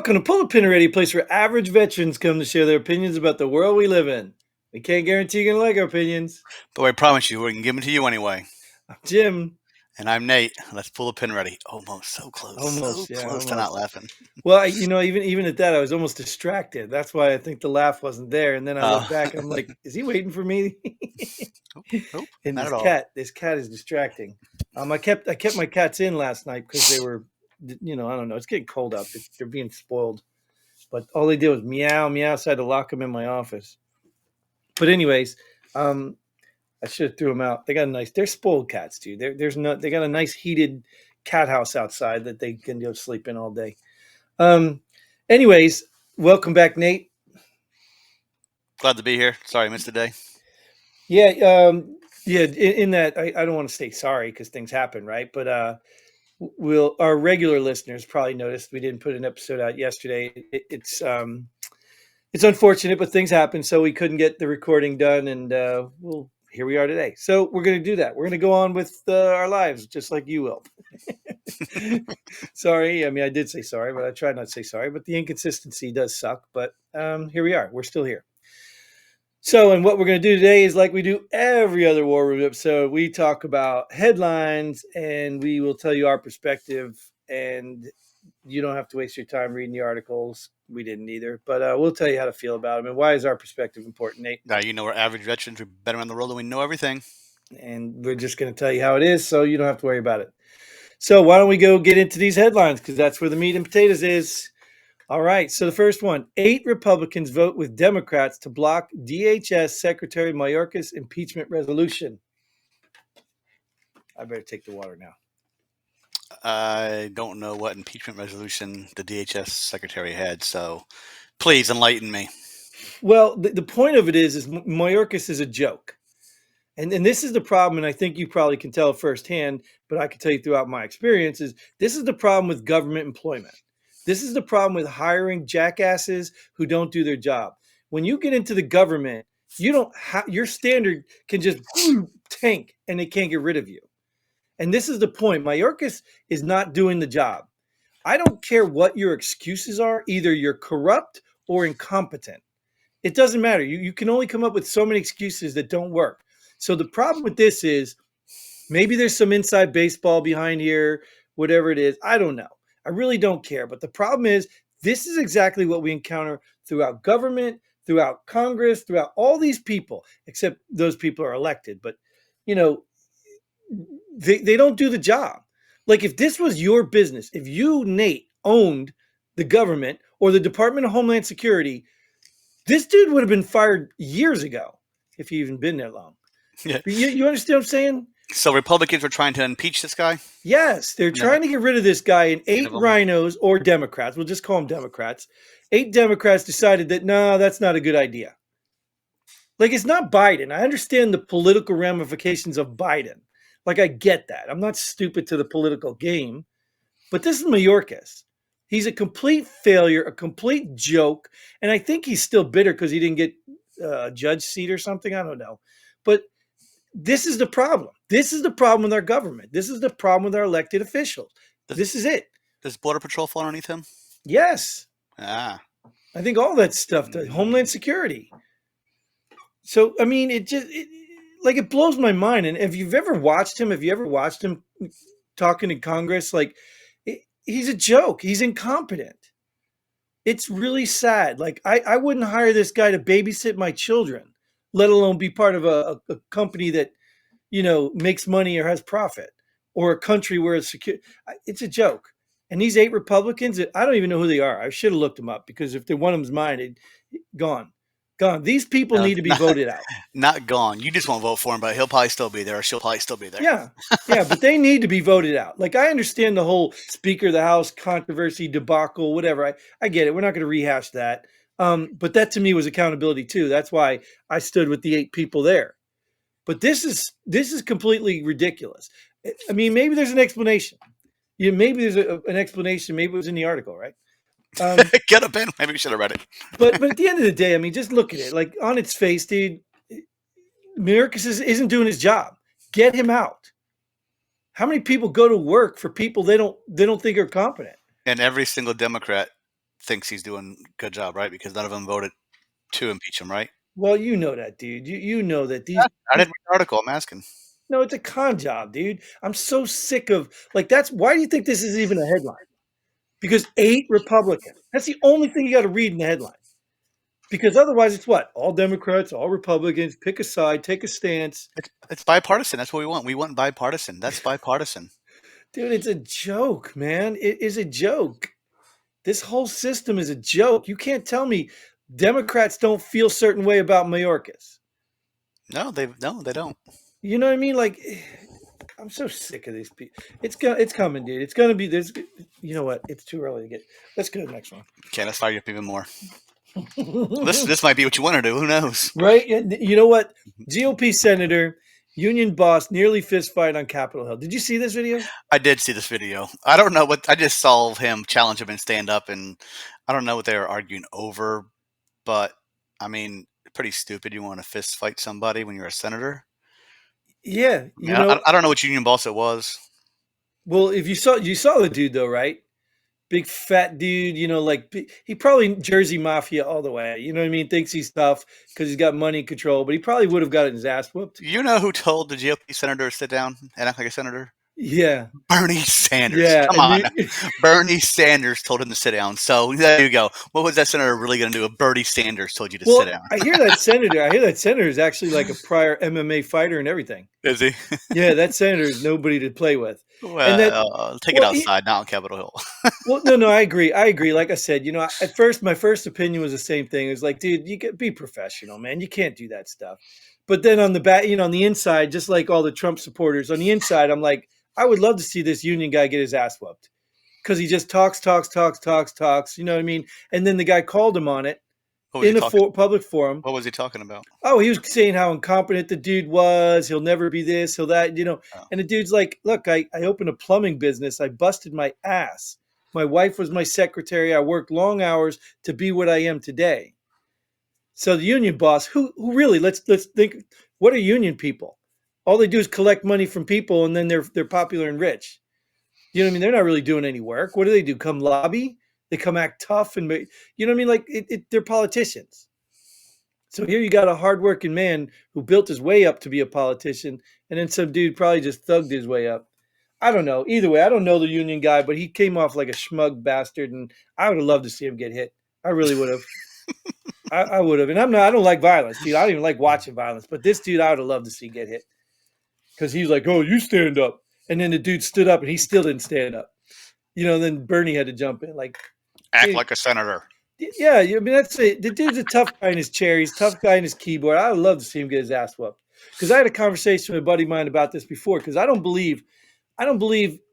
Welcome to Pull a Pin Already, a place where average veterans come to share their opinions about the world we live in. We can't guarantee you're going to like our opinions. But I promise you, we can give them to you anyway. I'm Jim. And I'm Nate. Let's pull a pin ready. Almost. So close. Almost, so yeah, close to almost. not laughing. Well, even at that, I was almost distracted. That's why I think the laugh wasn't there. And then I look back, I'm like, is he waiting for me? Nope, And not at all. this cat is distracting. I kept my cats in last night because they were, I don't know. It's getting cold out. They're being spoiled. But all they did was meow, meow. So I had to lock them in my office. But anyways, I should have threw them out. They're spoiled cats, dude. They got a nice heated cat house outside that they can go sleep in all day. Anyways, welcome back, Nate. Glad to be here. Sorry I missed the day. Yeah, in that I don't want to say sorry because things happen, right? But our regular listeners probably noticed we didn't put an episode out yesterday. It's unfortunate, but things happen, so we couldn't get the recording done, and here we are today. So we're going to do that. We're going to go on with our lives, just like you will. Sorry. I mean, I did say sorry, but I tried not to say sorry. But the inconsistency does suck. But here we are. We're still here. So, and what we're going to do today is like we do every other War Room episode. We talk about headlines, and we will tell you our perspective, and you don't have to waste your time reading the articles. We didn't either, but we'll tell you how to feel about them and why is our perspective important, Nate. Now, we're average veterans. We've been around the world and we know everything. And we're just going to tell you how it is so you don't have to worry about it. So why don't we go get into these headlines because that's where the meat and potatoes is. All right, so the first one, 8 Republicans vote with Democrats to block DHS Secretary Mayorkas impeachment resolution. I better take the water now. I don't know what impeachment resolution the DHS secretary had, so please enlighten me. Well, the point of it is Mayorkas is a joke. And this is the problem, and I think you probably can tell firsthand, but I can tell you throughout my experiences, this is the problem with government employment. This is the problem with hiring jackasses who don't do their job. When you get into the government, your standard can just tank and they can't get rid of you. And this is the point. Mayorkas is not doing the job. I don't care what your excuses are. Either you're corrupt or incompetent. It doesn't matter. You can only come up with so many excuses that don't work. So the problem with this is maybe there's some inside baseball behind here, whatever it is. I don't know. I really don't care. But the problem is this is exactly what we encounter throughout government, throughout Congress, throughout all these people, except those people are elected. But, they don't do the job. Like if this was your business, if you, Nate, owned the government or the Department of Homeland Security, this dude would have been fired years ago if he even been there long. Yeah. You understand what I'm saying? So Republicans were trying to impeach this guy? Yes, they're trying to get rid of this guy, and 8 rhinos or Democrats, we'll just call them Democrats, 8 Democrats decided that, no, that's not a good idea. Like, it's not Biden. I understand the political ramifications of Biden. Like, I get that. I'm not stupid to the political game. But this is Mayorkas. He's a complete failure, a complete joke. And I think he's still bitter because he didn't get a judge seat or something. I don't know. But this is the problem. This is the problem with our government. This is the problem with our elected officials. This is it. Does Border Patrol fall underneath him? Yes. I think all that stuff does. Homeland Security. So, I mean, it blows my mind. And if you've ever watched him talking in Congress, like, he's a joke. He's incompetent. It's really sad. Like, I wouldn't hire this guy to babysit my children, let alone be part of a company that, makes money or has profit, or a country where it's secure. It's a joke. And these 8 Republicans, I don't even know who they are. I should have looked them up because if they're one of them's mine, gone. These people need to be voted out. Not gone. You just won't vote for him, but he'll probably still be there, or she'll probably still be there. Yeah, but they need to be voted out. Like, I understand the whole Speaker of the House controversy, debacle, whatever. I get it. We're not going to rehash that. But that to me was accountability too. That's why I stood with the 8 people there. But this is completely ridiculous. I mean, maybe there's an explanation. Maybe there's an explanation. Maybe it was in the article, right? Get a pen. Maybe we should have read it. but at the end of the day, I mean, just look at it. Like, on its face, dude, Mayorkas isn't doing his job. Get him out. How many people go to work for people they don't think are competent? And every single Democrat thinks he's doing a good job, right? Because none of them voted to impeach him, right? Well, you know that, dude. You know that I these didn't read the article. I'm asking. no, it's a con job, dude. I'm so sick of like that's why do you think this is even a headline? Because 8 Republicans. That's the only thing you got to read in the headline. Because otherwise, it's what? All Democrats, all Republicans, pick a side, take a stance. It's bipartisan. That's what we want. We want bipartisan. That's bipartisan. Dude, it's a joke, man. It is a joke. This whole system is a joke. You can't tell me Democrats don't feel certain way about Mayorkas. No, they don't. You know what I mean? Like, I'm so sick of these people. It's coming, dude. It's gonna be there's. You know what? It's too early to get. Let's go to the next one. Okay, let's fire you up even more. This might be what you want to do. Who knows? Right? You know what? GOP senator, union boss, nearly fist fight on Capitol Hill. Did you see this video? I did see this video. I don't know what I just saw him challenge him and stand up, and I don't know what they were arguing over, but I mean, pretty stupid. You want to fist fight somebody when you're a senator? Yeah, I you mean, know. I don't know which union boss it was. Well, if you saw the dude though, right? Big fat dude, you know, like he probably Jersey Mafia all the way. You know what I mean? Thinks he's tough because he's got money and control, but he probably would have gotten his ass whooped. You know who told the GOP senator to sit down and act like a senator? Yeah, Bernie Sanders. yeah, Come and on. Bernie Sanders told him to sit down. So there you go. What was that senator really going to do if Bernie Sanders told you to sit well, down? I hear that senator. I hear that senator is actually like a prior MMA fighter and everything. Is he? Yeah, that senator is nobody to play with. And that, Well, take it well, outside, not on Capitol Hill. well, no, I agree. I agree. Like I said, you know, at first, my first opinion was the same thing. It was like, dude, you can be professional, man. You can't do that stuff. But then on the back, you know, on the inside, just like all the Trump supporters, on the inside, I'm like, I would love to see this union guy get his ass whooped because he just talks, talks, talks, talks, talks. You know what I mean? And then the guy called him on it What was he in a talking? public forum. What was he talking about? Oh, he was saying how incompetent the dude was. He'll never be this, he'll that, you know. Oh. And the dude's like, look, I opened a plumbing business. I busted my ass. My wife was my secretary. I worked long hours to be what I am today. So the union boss, who really, let's think, what are union people? All they do is collect money from people and then they're popular and rich. You know what I mean? They're not really doing any work. What do? Come lobby? They come act tough and you know what I mean? Like they're politicians. So here you got a hardworking man who built his way up to be a politician, and then some dude probably just thugged his way up. I don't know. Either way, I don't know the union guy, but he came off like a smug bastard, and I would have loved to see him get hit. I really would have. I would have. And I don't like violence, dude. I don't even like watching violence. But this dude, I would have loved to see get hit because he was like, "Oh, you stand up," and then the dude stood up, and he still didn't stand up. You know, then Bernie had to jump in, like, Act dude, like a senator. yeah, I mean that's it. The dude's a tough guy in his chair. He's a tough guy in his keyboard. I would love to see him get his ass whooped. Because I had a conversation with a buddy of mine about this before. Because I don't believe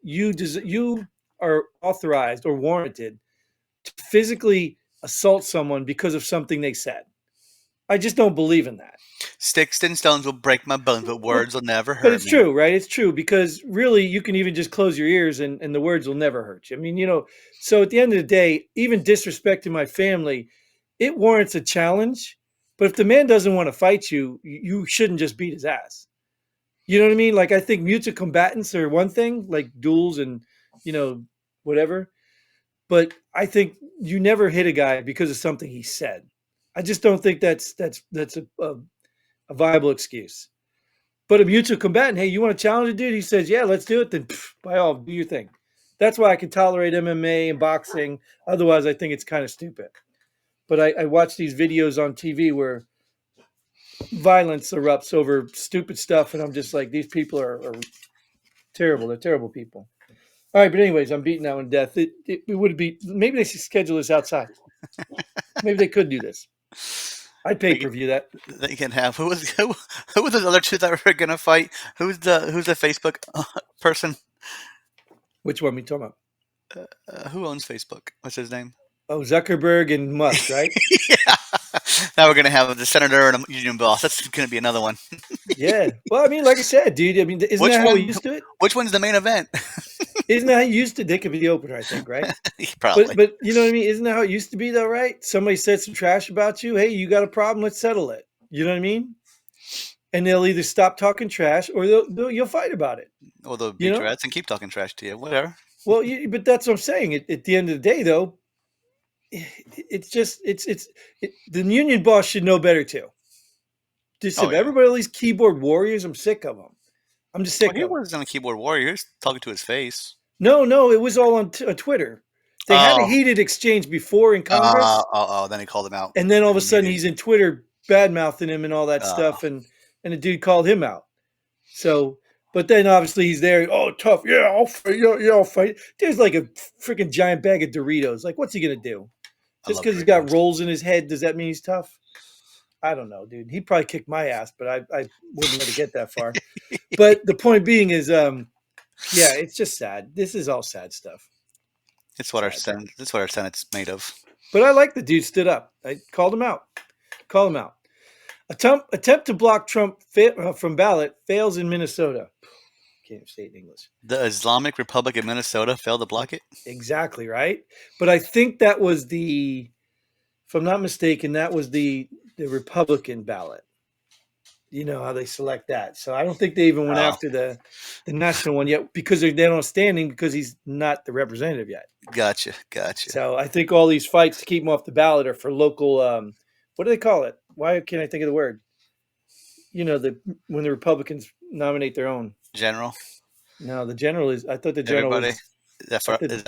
you are authorized or warranted to physically assault someone because of something they said. I just don't believe in that. Sticks and stones will break my bones, but Well, words will never but hurt it's me. true, right? It's true because really you can even just close your ears and the words will never hurt you. I mean, you know, so at the end of the day, even disrespecting my family, it warrants a challenge. But if the man doesn't want to fight you, you shouldn't just beat his ass. You know what I mean? Like I think mutual combatants are one thing, like duels and you know whatever. But I think you never hit a guy because of something he said. I just don't think that's a viable excuse. But a mutual combatant, hey, you want to challenge a dude? He says, yeah, let's do it. Then by all, do your thing. That's why I can tolerate MMA and boxing. Otherwise, I think it's kind of stupid. But I watch these videos on TV where violence erupts over stupid stuff, and I'm just like, these people are terrible. They're terrible people. All right, but anyways, I'm beating that one to death. It would be maybe they should schedule this outside. Maybe they could do this. I'd pay per view that. They can have who were the other two that were gonna fight? Who's the Facebook person? Which one we talking about? Who owns Facebook? What's his name? Oh, Zuckerberg and Musk, right? Yeah. Now we're gonna have the senator and a union boss. That's gonna be another one. Yeah. Well, I mean, like I said, dude. I mean, isn't Which that how one? we used to it? Which one's the main event? Isn't that how you used to? They could be the opener, I think, right? Probably. But you know what I mean? Isn't that how it used to be, though, right? Somebody said some trash about you. Hey, you got a problem? Let's settle it. You know what I mean? And they'll either stop talking trash or you'll fight about it. Or they'll You beat your know? ass and keep talking trash to you. Whatever. Well, but that's what I'm saying. At the end of the day, though, it's just the union boss should know better too. Just Oh yeah. everybody, all these keyboard warriors, I'm sick of them. I'm just Well, sick he of them. wasn't a keyboard warrior. He was talking to his face. No, no, it was all on Twitter. They had a Oh, heated exchange before in Congress, then he called him out and then all of in a a sudden meeting. he's in Twitter bad mouthing him and all that Uh, stuff, and the dude called him out. So, but then obviously he's there. Oh, tough. Yeah, I'll fight. Yeah, yeah, I'll fight. There's like a freaking giant bag of Doritos. Like, what's he gonna do? I Just love because he's got Doritos. rolls in his head, does that mean he's tough? I don't know, dude. He probably kicked my ass, but I wouldn't let it get that far. But the point being is, yeah, it's just sad. This is all sad stuff. Sad. That's what our Senate's made of. But I like the dude stood up. I called him out. Call him out. Attempt to block Trump from ballot fails in Minnesota. Can't say it in English. The Islamic Republic of Minnesota failed to block it. Exactly right. But I think that was the, if I'm not mistaken, that was the Republican ballot. You know how they select that. So I don't think they even went Oh, after the national one yet because they're down on standing because he's not the representative yet. gotcha. So I think all these fights to keep him off the ballot are for local. What do they call it? Why can't I think of the word? You know, when the Republicans nominate their own. General, No, the general is. I thought the general everybody. was. I thought, Is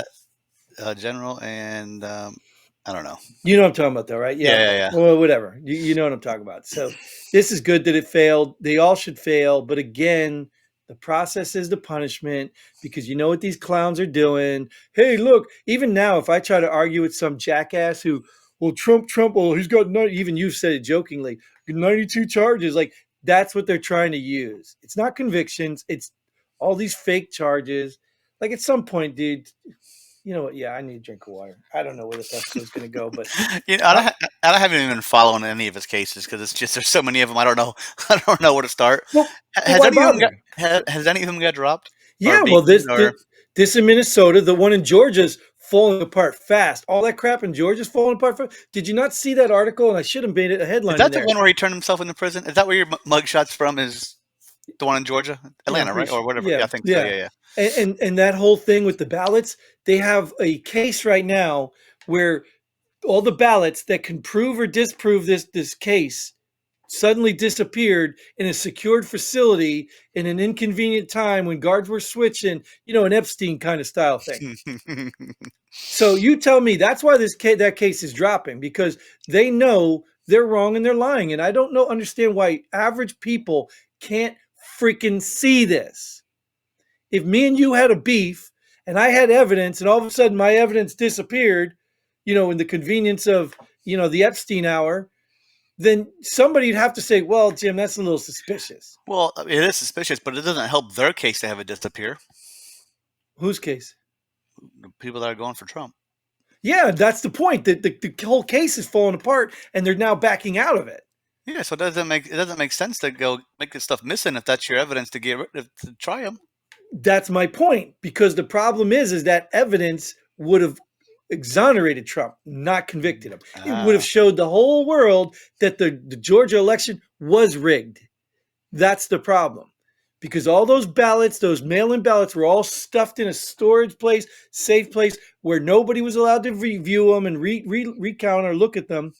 that general and I don't know. you know what I'm talking about, though, right? Yeah. Yeah. Well, whatever. You know what I'm talking about. So this is good that it failed. They all should fail, but again, the process is the punishment because you know what these clowns are doing. Hey, look, even now, if I try to argue with some jackass who, well, Trump, well, he's got even you've said it jokingly, 92 charges. Like that's what they're trying to use. It's not convictions. It's all these fake charges. Like at some point, dude, you know what? Yeah, I need a drink of water. I don't know where this episode's going to go, but You know, I, I haven't even been following any of his cases because it's just there's so many of them. I don't know. I don't know where to start. well, why bother? Has any of them got dropped or Yeah, well, beaten or? this in Minnesota, the one in Georgia's falling apart fast. All that crap in Georgia's falling apart fast. Did you not see that article? And I should have made it a Is headline in that the there. one where he turned himself into prison? Is that where your mugshot's from? Is the one in Georgia, Yeah, I'm Atlanta, right, pretty sure. or whatever? Yeah, Yeah, I think so. yeah. Yeah. And that whole thing with the ballots, they have a case right now where all the ballots that can prove or disprove this case suddenly disappeared in a secured facility in an inconvenient time when guards were switching, an Epstein kind of style thing. So you tell me that's why that case is dropping because they know they're wrong and they're lying. And I don't understand why average people can't freaking see this. If me and you had a beef and I had evidence and all of a sudden my evidence disappeared, in the convenience of, the Epstein hour, then somebody'd have to say, well, Jim, that's a little suspicious. Well, it is suspicious, but it doesn't help their case to have it disappear. Whose case? The people that are going for Trump. Yeah, that's the point. The whole case is falling apart and they're now backing out of it. Yeah, so it doesn't make sense to go make this stuff missing if that's your evidence to to try them. That's my point because the problem is that evidence would have exonerated Trump, not convicted him. It would have showed the whole world that the Georgia election was rigged. That's the problem. Because all those ballots, those mail-in ballots were all stuffed in a storage place, safe place where nobody was allowed to review them and recount or look at them.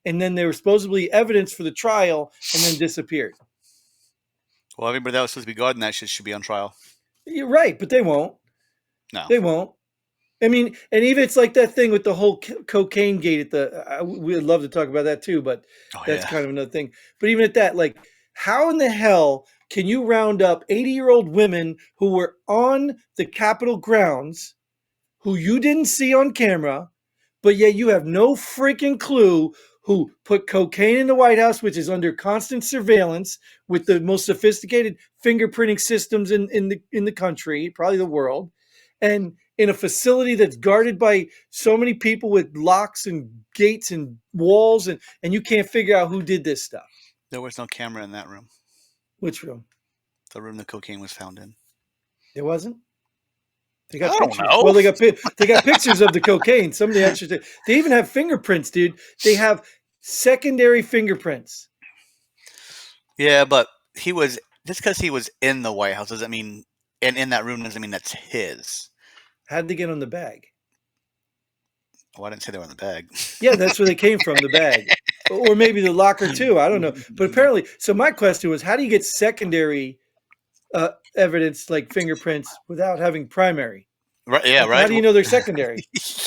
And then they were supposedly evidence for the trial and then disappeared. Well, everybody that was supposed to be guarding that shit should be on trial. You're right, but they won't. No. They won't. I mean, and even it's like that thing with the whole cocaine gate we'd love to talk about that too, but that's kind of another thing. But even at that, like, how in the hell can you round up 80-year-old women who were on the Capitol grounds, who you didn't see on camera, but yet you have no freaking clue who put cocaine in the White House, which is under constant surveillance with the most sophisticated fingerprinting systems in the country, probably the world, and in a facility that's guarded by so many people with locks and gates and walls, and you can't figure out who did this stuff. There was no camera in that room. Which room? The room the cocaine was found in. There wasn't? They I got don't pictures. know. Well, they got pictures of the cocaine. Some of the extras. They even have fingerprints, dude. They have secondary fingerprints. Yeah, but just because he was in the White House doesn't mean, and in that room doesn't mean that's his. How'd they get on the bag? Oh, I didn't say they were in the bag. Yeah, that's where they came from, the bag. Or maybe the locker too. I don't know. But apparently, so my question was, how do you get secondary evidence like fingerprints without having primary? Right? Yeah. How Right. do you know they're secondary?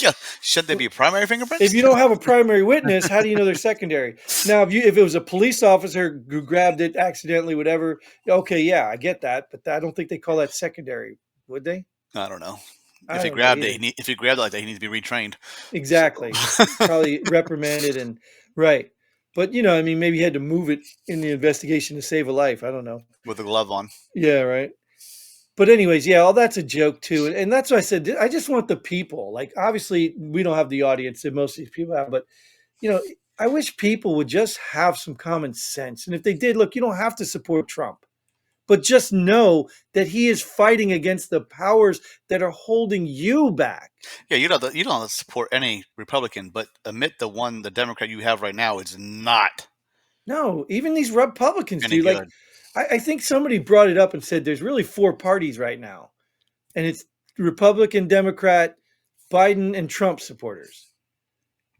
Yeah. Should they be primary If fingerprints? you don't have a primary witness, how do you know they're secondary? Now, if it was a police officer who grabbed it accidentally, whatever, okay, yeah, I get that, but I don't think they call that secondary, would they? I don't know. If I he don't know grabbed it, either. if he grabbed it like that, he needs to be retrained. So Exactly. Probably reprimanded and right. But I mean, maybe he had to move it in the investigation to save a life. I don't know. with a glove on. Yeah, right. But anyways, yeah, all that's a joke too, and that's why I said I just want the people. Like, obviously, we don't have the audience that most of these people have, but you know, I wish people would just have some common sense. And if they did, look, you don't have to support Trump, but just know that he is fighting against the powers that are holding you back. Yeah, you don't support any Republican, but admit the Democrat you have right now is not No, even these Republicans any do. Like, good. I think somebody brought it up and said there's really four parties right now, and it's Republican, Democrat, Biden, and Trump supporters.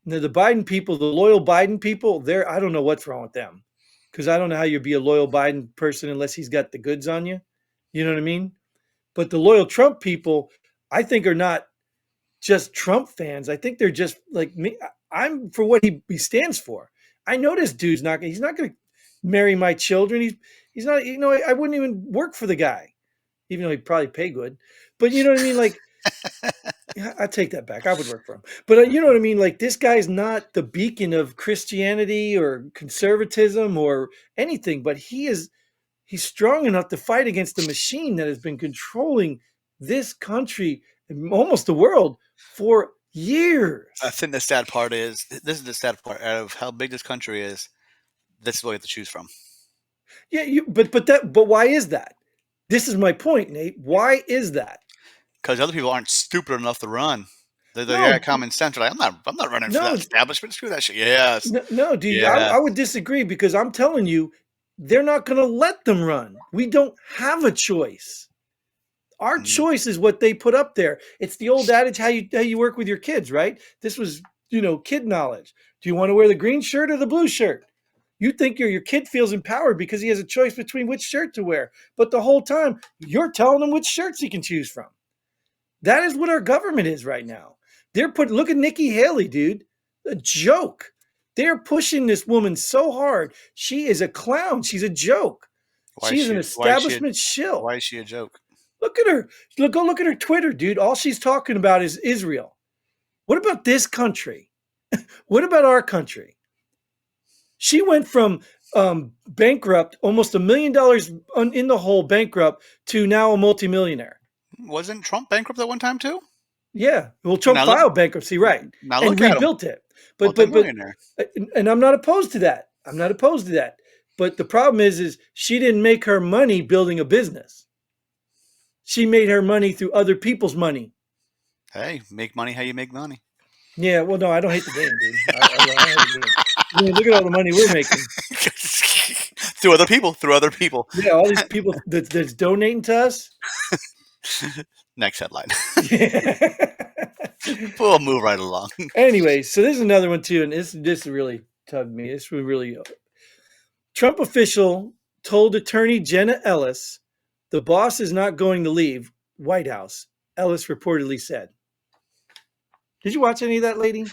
Now, the Biden people, the loyal Biden people, I don't know what's wrong with them, because I don't know how you'd be a loyal Biden person unless he's got the goods on you. You know what I mean? But the loyal Trump people, I think, are not just Trump fans. I think they're just like me. I'm for what he stands for. I know this dude's not. He's not going to marry my children. He's not. I wouldn't even work for the guy, even though he'd probably pay good. But you know what I mean? Like, I take that back. I would work for him. But you know what I mean? Like, this guy's not the beacon of Christianity or conservatism or anything, but he's strong enough to fight against the machine that has been controlling this country and almost the world for I years. think the sad part is this is the sad part out of how big this country is. This is what you have to choose from. Yeah, but why is that? This is my point, Nate. Why is that? Because other people aren't stupid enough to run. They got No, common sense. They're like, I'm not running for that no, establishment. Screw that shit. Yes, no, dude. yeah. I would disagree because I'm telling you, they're not going to let them run. We don't have a choice. Our Mm. choice is what they put up there. It's the old adage how you work with your kids, right? This was, kid knowledge. Do you want to wear the green shirt or the blue shirt? You think your kid feels empowered because he has a choice between which shirt to wear. But the whole time, you're telling him which shirts he can choose from. That is what our government is right now. Look at Nikki Haley, dude. A joke. They're pushing this woman so hard. She is a clown. She's a joke. Why is She is an she? Why is she? establishment shill. Why is she a joke? Look at her. Go look at her Twitter, dude. All she's talking about is Israel. What about this country? What about our country? She went from bankrupt, almost $1 million in the hole, bankrupt, to now a multimillionaire. Wasn't Trump bankrupt at one time too? Yeah, well, Trump Now look. filed bankruptcy, right, Now and look at him, rebuilt it. But, multimillionaire. and I'm not opposed to that. I'm not opposed to that. But the problem is she didn't make her money building a business. She made her money through other people's money. Hey, make money how you make money. Yeah, well, no, I don't hate the game, dude. I hate the game. I mean, look at all the money we're making. Through other people. Through other people. Yeah, all these people that's donating to us. Next headline. Yeah. We'll move right along. Anyway, so this is another one too, and this really tugged me. This really Trump official told attorney Jenna Ellis the boss is not going to leave White House. Ellis reportedly said. Did you watch any of that, lady?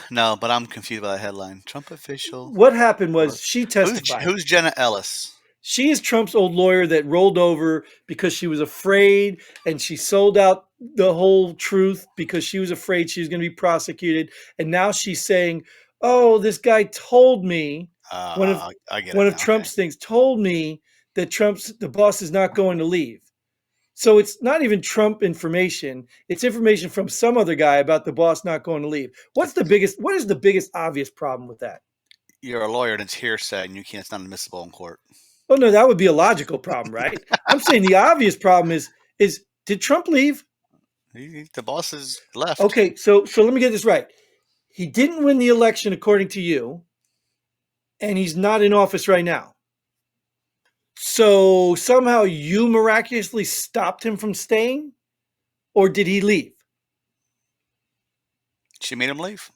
No, but I'm confused by the headline. Trump official. What happened was she testified. Who's Jenna Ellis? She is Trump's old lawyer that rolled over because she was afraid, and she sold out the whole truth because she was afraid she was going to be prosecuted. And now she's saying, "Oh, this guy told me." I get One it of now. Trump's things told me that the boss is not going to leave. So it's not even Trump information. It's information from some other guy about the boss not going to leave. What is the biggest obvious problem with that? You're a lawyer and it's hearsay and you can't. It's not admissible in court. Oh no, that would be a logical problem, right? I'm saying the obvious problem is did Trump leave? The boss is left. Okay, so let me get this right. He didn't win the election according to you, and he's not in office right now. So somehow you miraculously stopped him from staying, or did he leave? She made him leave.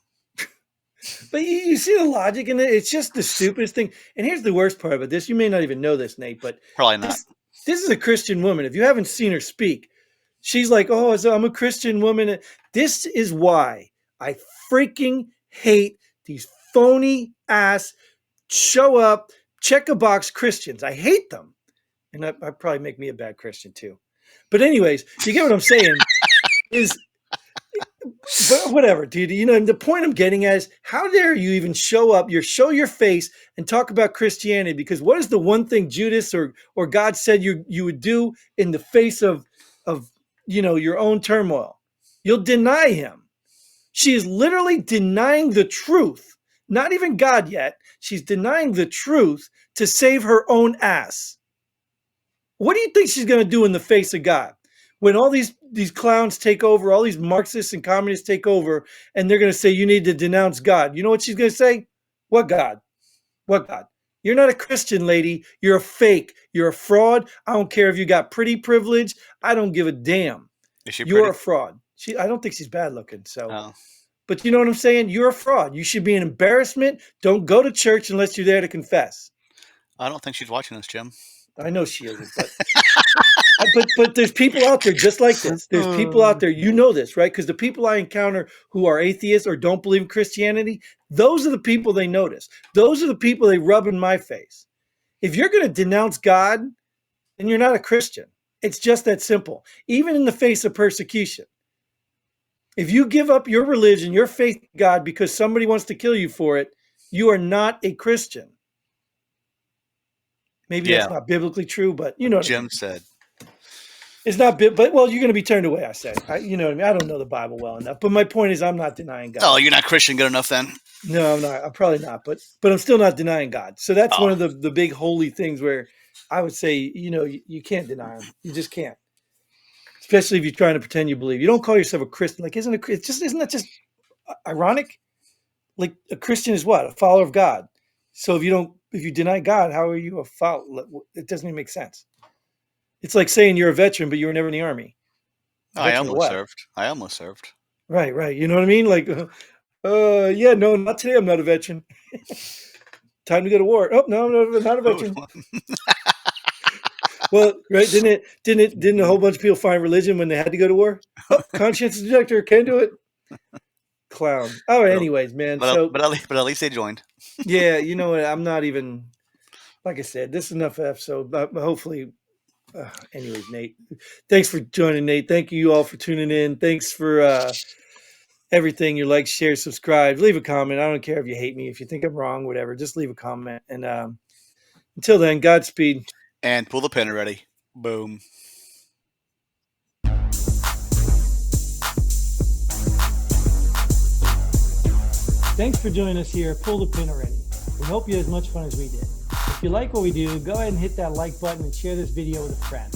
But you see the logic in it. It's just the stupidest thing. And here's the worst part about this. You may not even know this, Nate, but Probably not. this is a Christian woman. If you haven't seen her speak, she's like, oh, so I'm a Christian woman. This is why I freaking hate these phony ass show up, check a box Christians. I hate them. And that probably make me a bad Christian too. But anyways, you get what I'm saying is, but whatever, dude. You know, the point I'm getting at is, how dare you even show up, show your face and talk about Christianity? Because what is the one thing Judas or God said you would do in the face of your own turmoil? You'll deny him. She is literally denying the truth. Not even God yet. She's denying the truth to save her own ass. What do you think she's going to do in the face of God? When all these clowns take over, all these Marxists and communists take over, and they're going to say, you need to denounce God. You know what she's going to say? What God? What God? You're not a Christian, lady. You're a fake. You're a fraud. I don't care if you got pretty privilege. I don't give a damn. Is she You're pretty? a fraud. I don't think she's bad looking. So, Oh. But you know what I'm saying? You're a fraud. You should be an embarrassment. Don't go to church unless you're there to confess. I don't think she's watching this, Jim. I know she isn't, but there's people out there just like this. There's people out there, you know this, right? Because the people I encounter who are atheists or don't believe in Christianity, those are the people they notice. Those are the people they rub in my face. If you're going to denounce God, then you're not a Christian. It's just that simple. Even in the face of persecution. If you give up your religion, your faith in God, because somebody wants to kill you for it, you are not a Christian. Maybe that's not biblically true, but you know what Jim said. It's not, but well, you're going to be turned away. I said, you know what I mean? I don't know the Bible well enough, but my point is, I'm not denying God. Oh, you're not Christian good enough then? No, I'm not. I'm probably not, but I'm still not denying God. So that's one of the big holy things where I would say, you can't deny him. You just can't. Especially if you're trying to pretend you believe. You don't call yourself a Christian. Like, isn't that just ironic? Like, a Christian is what? A follower of God. So if you deny God, how are you a follower? It doesn't even make sense. It's like saying you're a veteran, but you were never in the army. I almost served. Right. You know what I mean? Like, yeah, no, not today. I'm not a veteran. Time to go to war. Oh, no, I'm not a veteran. Well, right? Didn't a whole bunch of people find religion when they had to go to war? Oh, conscientious objector, can't do it. Clown. Oh, anyways, man. But at least they joined. Yeah, you know what? I'm not even. Like I said, this is enough F. So hopefully. Anyways, Nate, thanks for joining, Nate. Thank you all for tuning in. Thanks for everything. You like, share, subscribe, leave a comment. I don't care if you hate me, if you think I'm wrong, whatever. Just leave a comment. And until then, Godspeed. And pull the pin already. Boom. Thanks for joining us here. Pull the pin already. We hope you had as much fun as we did. If you like what we do, go ahead and hit that like button and share this video with a friend.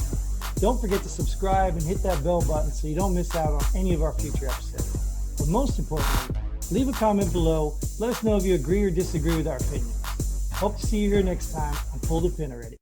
Don't forget to subscribe and hit that bell button so you don't miss out on any of our future episodes. But most importantly, leave a comment below. Let us know if you agree or disagree with our opinions. Hope to see you here next time on Pull the Pin Already.